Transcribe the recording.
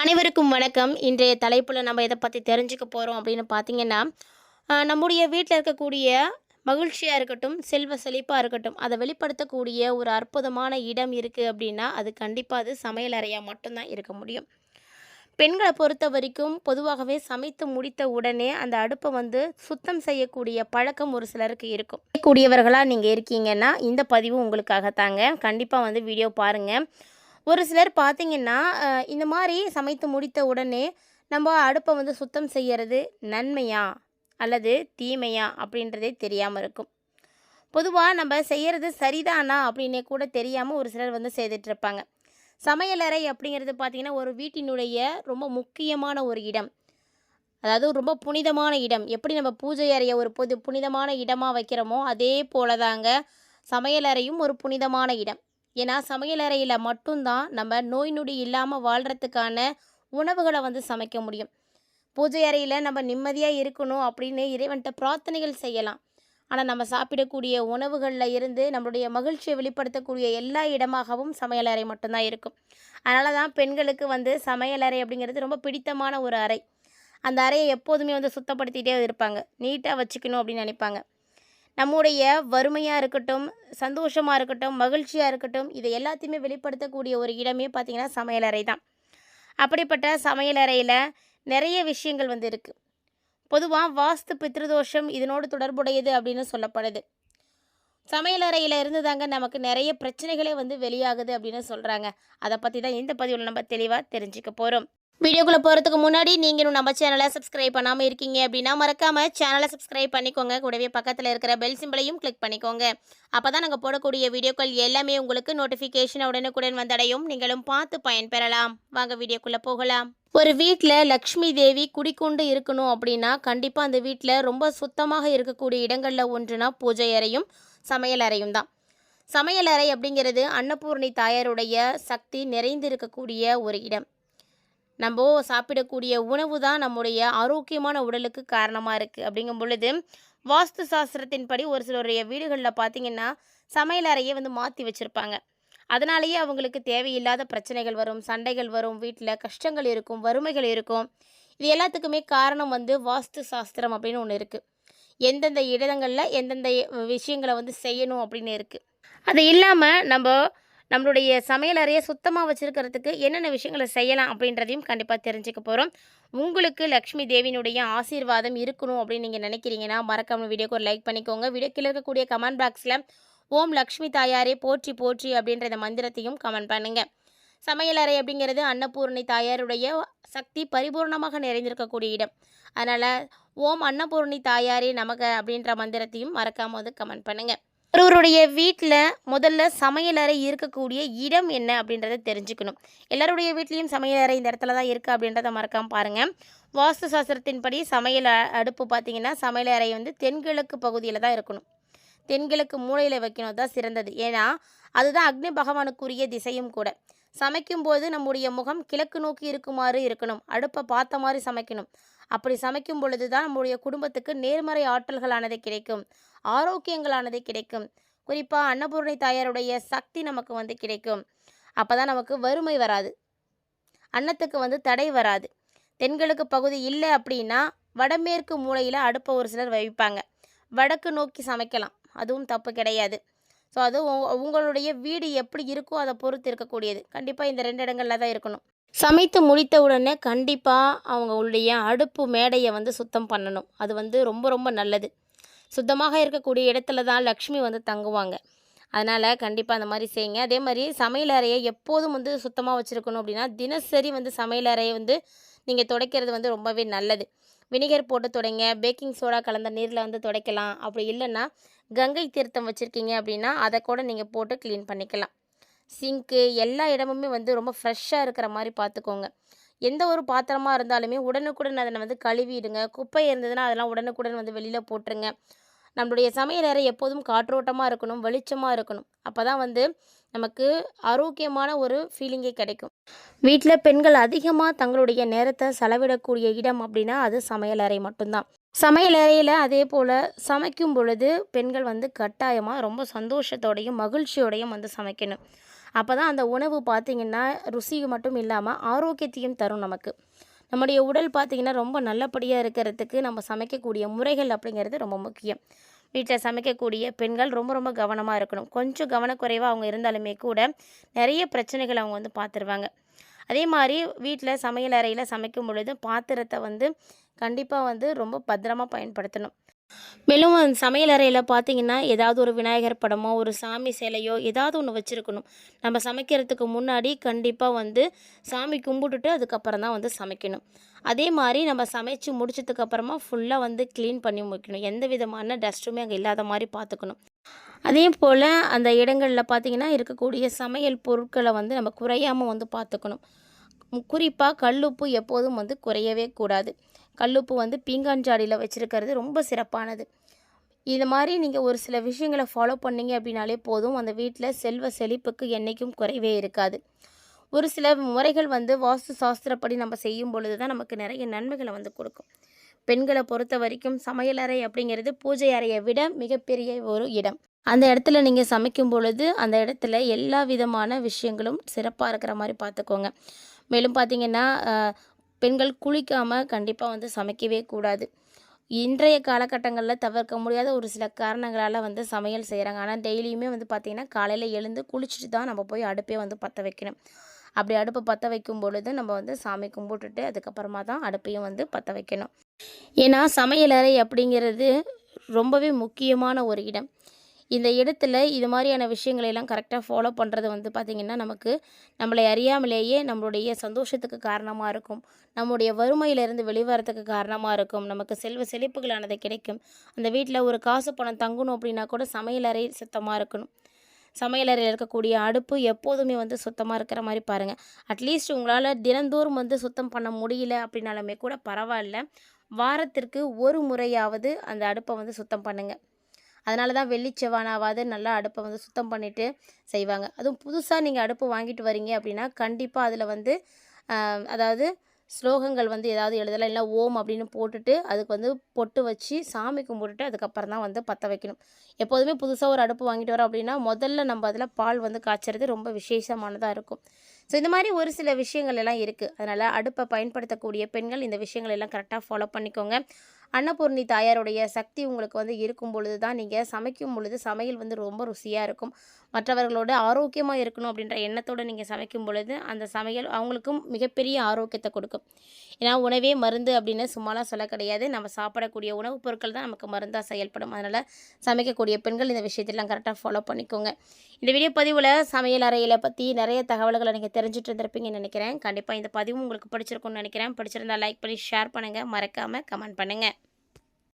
அனைவருக்கும் வணக்கம். இன்றைய தலைப்பில் நம்ம எதை பற்றி தெரிஞ்சுக்க போகிறோம் அப்படின்னு பார்த்தீங்கன்னா, நம்முடைய வீட்டில் இருக்கக்கூடிய மகிழ்ச்சியாக இருக்கட்டும், செல்வ செழிப்பாக இருக்கட்டும், அதை வெளிப்படுத்தக்கூடிய ஒரு அற்புதமான இடம் இருக்குது அப்படின்னா, அது கண்டிப்பாக அது சமையல் அறையாக மட்டும்தான் இருக்க முடியும். பெண்களை பொறுத்த வரைக்கும் பொதுவாகவே சமைத்து முடித்த உடனே அந்த அடுப்பை சுத்தம் செய்யக்கூடிய பழக்கம் ஒரு சிலருக்கு இருக்கும். கூடியவர்களாக நீங்கள் இருக்கீங்கன்னா இந்த பதிவு உங்களுக்காகத்தாங்க. கண்டிப்பாக வீடியோ பாருங்கள். ஒரு சிலர் பார்த்தீங்கன்னா, இந்த மாதிரி சமைத்து முடித்த உடனே நம்ம அடுப்பை சுத்தம் செய்கிறது நன்மையா அல்லது தீமையா அப்படின்றதே தெரியாமல் இருக்கும். பொதுவாக நம்ம செய்கிறது சரிதானா அப்படின்னே கூட தெரியாமல் ஒரு சிலர் செய்துட்ருப்பாங்க. சமையலறை அப்படிங்கிறது பார்த்திங்கன்னா ஒரு வீட்டினுடைய ரொம்ப முக்கியமான ஒரு இடம். அதாவது ரொம்ப புனிதமான இடம். எப்படி நம்ம பூஜை அறையை ஒரு புனிதமான இடமாக வைக்கிறோமோ அதே போல தாங்க சமையலறையும் ஒரு புனிதமான இடம். ஏன்னா சமையலறையில் மட்டும்தான் நம்ம நோய் நொடி இல்லாமல் வாழ்கிறதுக்கான உணவுகளை சமைக்க முடியும். பூஜை அறையில் நம்ம நிம்மதியாக இருக்கணும் அப்படின்னு இறைவன்கிட்ட பிரார்த்தனைகள் செய்யலாம். ஆனால் நம்ம சாப்பிடக்கூடிய உணவுகளில் இருந்து நம்மளுடைய மகிழ்ச்சியை வெளிப்படுத்தக்கூடிய எல்லா இடமாகவும் சமையலறை மட்டும்தான் இருக்கும். அதனால தான் பெண்களுக்கு சமையலறை அப்படிங்கிறது ரொம்ப பிடித்தமான ஒரு அறை. அந்த அறையை எப்போதுமே சுத்தப்படுத்திகிட்டே இருப்பாங்க, நீட்டாக வச்சுக்கணும் அப்படின்னு நினைப்பாங்க. நம்முடைய வறுமையாக இருக்கட்டும், சந்தோஷமாக இருக்கட்டும், மகிழ்ச்சியாக இருக்கட்டும், இதை எல்லாத்தையுமே வெளிப்படுத்தக்கூடிய ஒரு இடமே பார்த்திங்கன்னா சமையலறை தான். அப்படிப்பட்ட சமையலறையில் நிறைய விஷயங்கள் இருக்குது. பொதுவாக வாஸ்து பித்ருதோஷம் இதனோடு தொடர்புடையது அப்படின்னு சொல்லப்படுது. சமையலறையில் இருந்து தாங்க நமக்கு நிறைய பிரச்சனைகளே வெளியாகுது அப்படின்னு சொல்கிறாங்க. அதை பற்றி தான் இந்த பதிவில் நம்ம தெளிவாக தெரிஞ்சுக்க போகிறோம். வீடியோக்குள்ளே போகிறதுக்கு முன்னாடி நீங்கள் நம்ம சேனலை சப்ஸ்கிரைப் பண்ணாமல் இருக்கீங்க அப்படின்னா மறக்காமல் சேனலை சப்ஸ்கிரைப் பண்ணிக்கோங்க. கூடவே பக்கத்தில் இருக்கிற பெல் சிம்பிளையும் கிளிக் பண்ணிக்கோங்க. அப்போ தான் நாங்கள் போடக்கூடிய வீடியோக்கள் எல்லாமே உங்களுக்கு நோட்டிஃபிகேஷன் உடனுக்குடன் வந்தடையும். நீங்களும் பார்த்து பயன்பெறலாம். வாங்க வீடியோக்குள்ளே போகலாம். ஒரு வீட்டில் லக்ஷ்மி தேவி குடிக்கொண்டு இருக்கணும் அப்படின்னா கண்டிப்பாக அந்த வீட்டில் ரொம்ப சுத்தமாக இருக்கக்கூடிய இடங்களில் ஒன்றுனா பூஜை அறையும் சமையல் அறையும் தான். சமையலறை அப்படிங்கிறது அன்னபூர்ணி தாயாருடைய சக்தி நிறைந்து இருக்கக்கூடிய ஒரு இடம். நம்ம சாப்பிடக்கூடிய உணவு தான் நம்முடைய ஆரோக்கியமான உடலுக்கு காரணமாக இருக்குது. அப்படிங்கும் பொழுது வாஸ்து சாஸ்திரத்தின்படி ஒரு சிலருடைய வீடுகளில் பார்த்திங்கன்னா சமையலறையை மாற்றி வச்சுருப்பாங்க. அதனாலேயே அவங்களுக்கு தேவையில்லாத பிரச்சனைகள் வரும், சண்டைகள் வரும், வீட்டில் கஷ்டங்கள் இருக்கும், வறுமைகள் இருக்கும். இது எல்லாத்துக்குமே காரணம் வாஸ்து சாஸ்திரம் அப்படின்னு ஒன்று இருக்குது. எந்தெந்த இடங்களில் எந்தெந்த விஷயங்களை செய்யணும் அப்படின்னு இருக்குது. அது இல்லாமல் நம்மளுடைய சமையலறையை சுத்தமாக வச்சுருக்கிறதுக்கு என்னென்ன விஷயங்களை செய்யலாம் அப்படின்றதையும் கண்டிப்பாக தெரிஞ்சுக்க போகிறோம். உங்களுக்கு லக்ஷ்மி தேவியினுடைய ஆசீர்வாதம் இருக்கணும் அப்படின்னு நீங்கள் நினைக்கிறீங்கன்னா மறக்காமல் வீடியோக்கு ஒரு லைக் பண்ணிக்கோங்க. வீடியோ கீழே இருக்கக்கூடிய கமெண்ட் பாக்ஸில் ஓம் லக்ஷ்மி தாயாரே போற்றி போற்றி அப்படின்ற இந்த மந்திரத்தையும் கமெண்ட் பண்ணுங்கள். சமையலறை அப்படிங்கிறது அன்னபூர்ணி தாயாருடைய சக்தி பரிபூர்ணமாக நிறைந்திருக்கக்கூடிய இடம். அதனால் ஓம் அன்னபூர்ணி தாயாரே நமக்கு அப்படின்ற மந்திரத்தையும் மறக்காமல் கமெண்ட் பண்ணுங்கள். ஒருவருடைய வீட்டில் முதல்ல சமையலறை இருக்கக்கூடிய இடம் என்ன அப்படின்றத தெரிஞ்சுக்கணும். எல்லாருடைய வீட்லேயும் சமையலறை இந்த இடத்துல தான் இருக்குது அப்படின்றத மறக்காமல் பாருங்கள். வாஸ்து சாஸ்திரத்தின்படி சமையல் அடுப்பு பார்த்திங்கன்னா சமையலறை தென்கிழக்கு பகுதியில் தான் இருக்கணும். தென்கிழக்கு மூலையில் வைக்கணும் தான் சிறந்தது. ஏன்னா அதுதான் அக்னி பகவானுக்குரிய திசையும் கூட. சமைக்கும்போது நம்முடைய முகம் கிழக்கு நோக்கி இருக்குமாறு இருக்கணும். அடுப்பை பார்த்த மாதிரி சமைக்கணும். அப்படி சமைக்கும் பொழுது தான் நம்முடைய குடும்பத்துக்கு நேர்மறை ஆற்றல்களானது கிடைக்கும், ஆரோக்கியங்களானது கிடைக்கும். குறிப்பாக அன்னபூர்ணி தாயாருடைய சக்தி நமக்கு கிடைக்கும். அப்போ தான் நமக்கு வறுமை வராது, அன்னத்துக்கு தடை வராது. தென்கிழக்கு பகுதி இல்லை அப்படின்னா வடமேற்கு மூலையில் அடுப்பை ஒரு சிலர் வைப்பாங்க. வடக்கு நோக்கி சமைக்கலாம், அதுவும் தப்பு கிடையாது. ஸோ அது உங்களுடைய வீடு எப்படி இருக்கோ அதை பொறுத்து இருக்கக்கூடியது. கண்டிப்பாக இந்த 2 இடங்களில் தான் இருக்கணும். சமைத்து முடித்த உடனே கண்டிப்பாக அவங்களுடைய அடுப்பு மேடையை சுத்தம் பண்ணணும். அது ரொம்ப ரொம்ப நல்லது. சுத்தமாக இருக்கக்கூடிய இடத்துல தான் லக்ஷ்மி தங்குவாங்க. அதனால் கண்டிப்பாக அந்த மாதிரி செய்யுங்க. அதே மாதிரி சமையலறையை எப்போதும் சுத்தமாக வச்சுருக்கணும் அப்படின்னா தினசரி சமையலறையை நீங்கள் துடைக்கிறது ரொம்பவே நல்லது. வினிகர் போட்டு துடைங்க, பேக்கிங் சோடா கலந்த நீரில் துடைக்கலாம். அப்படி இல்லைன்னா கங்கை தீர்த்தம் வச்சுருக்கீங்க அப்படின்னா அதை கூட நீங்கள் போட்டு க்ளீன் பண்ணிக்கலாம். சிங்க்கு எல்லா இடமுமே ரொம்ப ஃப்ரெஷ்ஷாக இருக்கிற மாதிரி பார்த்துக்கோங்க. எந்த ஒரு பாத்திரமாக இருந்தாலுமே உடனுக்குடன் அதனை கழுவிடுங்க. குப்பை இருந்ததுன்னா அதெல்லாம் உடனுக்குடன் வெளியில் போட்டுருங்க. நம்மளுடைய சமையலறை எப்போதும் காற்றோட்டமாக இருக்கணும், வெளிச்சமாக இருக்கணும். அப்போ தான் நமக்கு ஆரோக்கியமான ஒரு ஃபீலிங்கே கிடைக்கும். வீட்டில் பெண்கள் அதிகமாக தங்களுடைய நேரத்தை செலவிடக்கூடிய இடம் அப்படின்னா அது சமையலறை மட்டும்தான். சமையலறையில் அதே போல் சமைக்கும் பொழுது பெண்கள் கட்டாயமாக ரொம்ப சந்தோஷத்தோடையும் மகிழ்ச்சியோடையும் சமைக்கணும். அப்போ தான் அந்த உணவு பார்த்திங்கன்னா ருசி மட்டும் இல்லாமல் ஆரோக்கியத்தையும் தரும் நமக்கு. நம்முடைய உடல் பார்த்திங்கன்னா ரொம்ப நல்லபடியாக இருக்கிறதுக்கு நம்ம சமைக்கக்கூடிய முறைகள் அப்படிங்கிறது ரொம்ப முக்கியம். வீட்டில் சமைக்கக்கூடிய பெண்கள் ரொம்ப ரொம்ப கவனமாக இருக்கணும். கொஞ்சம் கவனக்குறைவாக அவங்க இருந்தாலுமே கூட நிறைய பிரச்சனைகள் அவங்க வந்து பார்த்துருவாங்க. அதே மாதிரி வீட்டில் சமையல் அறையில் சமைக்கும் பொழுது பாத்திரத்தை வந்து கண்டிப்பாக வந்து ரொம்ப பத்திரமா பயன்படுத்தணும். மேலும் அந்த சமையல் அறையில் பார்த்தீங்கன்னா, ஏதாவது ஒரு விநாயகர் படமோ, ஒரு சாமி சிலையோ ஏதாவது ஒன்று வச்சுருக்கணும். நம்ம சமைக்கிறதுக்கு முன்னாடி கண்டிப்பாக வந்து சாமி கும்பிட்டுட்டு அதுக்கப்புறம் தான் வந்து சமைக்கணும். அதே மாரி நம்ம சமைச்சு முடிச்சதுக்கப்புறமா ஃபுல்லாக வந்து க்ளீன் பண்ணி வைக்கணும். எந்த விதமான டஸ்ட்டுமே அங்கே இல்லாத மாரி பார்த்துக்கணும். அதே போல் அந்த இடங்களில் பார்த்தீங்கன்னா, இருக்கக்கூடிய சமையல் பொருட்கள வந்து நம்ம குறையாம வந்து பார்த்துக்கணும். குறிப்பாக கல்லுப்பு எப்போதும் வந்து குறையவே கூடாது. கல்லுப்பு வந்து பீங்கான் ஜாடியில் வச்சுருக்கிறது ரொம்ப சிறப்பானது. இது மாதிரி நீங்கள் ஒரு சில விஷயங்களை ஃபாலோ பண்ணீங்க அப்படின்னாலே போதும், அந்த வீட்டில் செல்வ செழிப்புக்கு என்றைக்கும் குறைவே இருக்காது. ஒரு சில முறைகள் வந்து வாஸ்து சாஸ்திரப்படி நம்ம செய்யும் பொழுது தான் நமக்கு நிறைய நன்மைகளை வந்து கொடுக்கும். பெண்களை பொறுத்த வரைக்கும் சமையலறை அப்படிங்கிறது பூஜை அறையை விட மிகப்பெரிய ஒரு இடம். அந்த இடத்துல நீங்கள் சமைக்கும் பொழுது அந்த இடத்துல எல்லா விதமான விஷயங்களும் சிறப்பாக இருக்கிற மாதிரி பார்த்துக்கோங்க. மேலும் பார்த்தீங்கன்னா, பெண்கள் குளிக்காமல் கண்டிப்பாக வந்து சமைக்கவே கூடாது. இன்றைய காலகட்டங்களில் தவிர்க்க முடியாத ஒரு சில காரணங்களால் வந்து சமையல் செய்கிறாங்க. ஆனால் டெய்லியுமே வந்து பார்த்திங்கன்னா, காலையில் எழுந்து குளிச்சுட்டு தான் நம்ம போய் அடுப்பே வந்து பற்ற வைக்கணும். அப்படி அடுப்பு பற்ற வைக்கும் பொழுது நம்ம வந்து சாமி கும்பிட்டுட்டு அதுக்கப்புறமா தான் அடுப்பையும் வந்து பற்ற வைக்கணும். ஏன்னா சமையலறை அப்படிங்கிறது ரொம்பவே முக்கியமான ஒரு இடம். இந்த இடத்துல இது மாதிரியான விஷயங்களை எல்லாம் கரெக்டாக ஃபாலோ பண்ணுறது வந்து பார்த்திங்கன்னா, நமக்கு நம்மளை அறியாமலேயே நம்மளுடைய சந்தோஷத்துக்கு காரணமாக இருக்கும். நம்முடைய வறுமையிலிருந்து வெளிவரத்துக்கு காரணமாக இருக்கும். நமக்கு செல்வ செழிப்புகளானது கிடைக்கும். அந்த வீட்டில் ஒரு காசு பணம் தங்கணும் அப்படின்னா கூட சமையலறை சுத்தமாக இருக்கணும். சமையலறையில் இருக்கக்கூடிய அடுப்பு எப்போதுமே வந்து சுத்தமாக இருக்கிற மாதிரி பாருங்கள். அட்லீஸ்ட் உங்களால் தினந்தோறும் வந்து சுத்தம் பண்ண முடியல அப்படின்னாலுமே கூட பரவாயில்ல. வாரத்திற்கு ஒரு முறையாவது அந்த அடுப்பை வந்து சுத்தம் பண்ணுங்கள். அதனால தான் வெள்ளி செவ்வானாவாவது நல்லா அடுப்பை வந்து சுத்தம் பண்ணிவிட்டு செய்வாங்க. அதுவும் புதுசாக நீங்கள் அடுப்பு வாங்கிட்டு வரீங்க அப்படின்னா கண்டிப்பாக அதில் வந்து அதாவது ஸ்லோகங்கள் வந்து ஏதாவது எழுதலாம். இல்லை ஓம் அப்படின்னு போட்டுட்டு அதுக்கு வந்து பொட்டு வச்சு சாமி கும்பிட்டுட்டு அதுக்கப்புறம் தான் வந்து பற்ற வைக்கணும். எப்போதுமே புதுசாக ஒரு அடுப்பு வாங்கிட்டு வரோம் அப்படின்னா முதல்ல நம்ம அதில் பால் வந்து காய்ச்சறது ரொம்ப விசேஷமானதாக இருக்கும். ஸோ இந்த மாதிரி ஒரு சில விஷயங்கள் எல்லாம் இருக்குது. அதனால் அடுப்பை பயன்படுத்தக்கூடிய பெண்கள் இந்த விஷயங்கள் எல்லாம் கரெக்டாக ஃபாலோ பண்ணிக்கோங்க. அன்னபூர்ணி தாயாருடைய சக்தி உங்களுக்கு வந்து இருக்கும் பொழுது தான் நீங்கள் சமைக்கும் பொழுது சமையல் வந்து ரொம்ப ருசியாக இருக்கும். மற்றவர்களோட ஆரோக்கியமாக இருக்கணும் அப்படின்ற எண்ணத்தோடு நீங்கள் சமைக்கும் பொழுது அந்த சமையல் அவங்களுக்கும் மிகப்பெரிய ஆரோக்கியத்தை கொடுக்கும். ஏன்னா உணவே மருந்து அப்படின்னு சும்மாலாம் சொல்ல கிடையாது. நம்ம சாப்பிடக்கூடிய உணவுப் பொருட்கள் தான் நமக்கு மருந்தாக செயல்படும். அதனால் சமைக்கக்கூடிய பெண்கள் இந்த விஷயத்தெல்லாம் கரெக்டாக ஃபாலோ பண்ணிக்கோங்க. இந்த வீடியோ பதிவில் சமையல் அறையில் பற்றி நிறைய தகவல்களை நீங்கள் தெரிஞ்சுட்டு இருந்திருப்பீங்கன்னு நினைக்கிறேன். கண்டிப்பாக இந்த பதிவும் உங்களுக்கு பிடிச்சிருக்கும்னு நினைக்கிறேன். பிடிச்சிருந்தால் லைக் பண்ணி ஷேர் பண்ணுங்கள். மறக்காமல் கமெண்ட் பண்ணுங்கள்.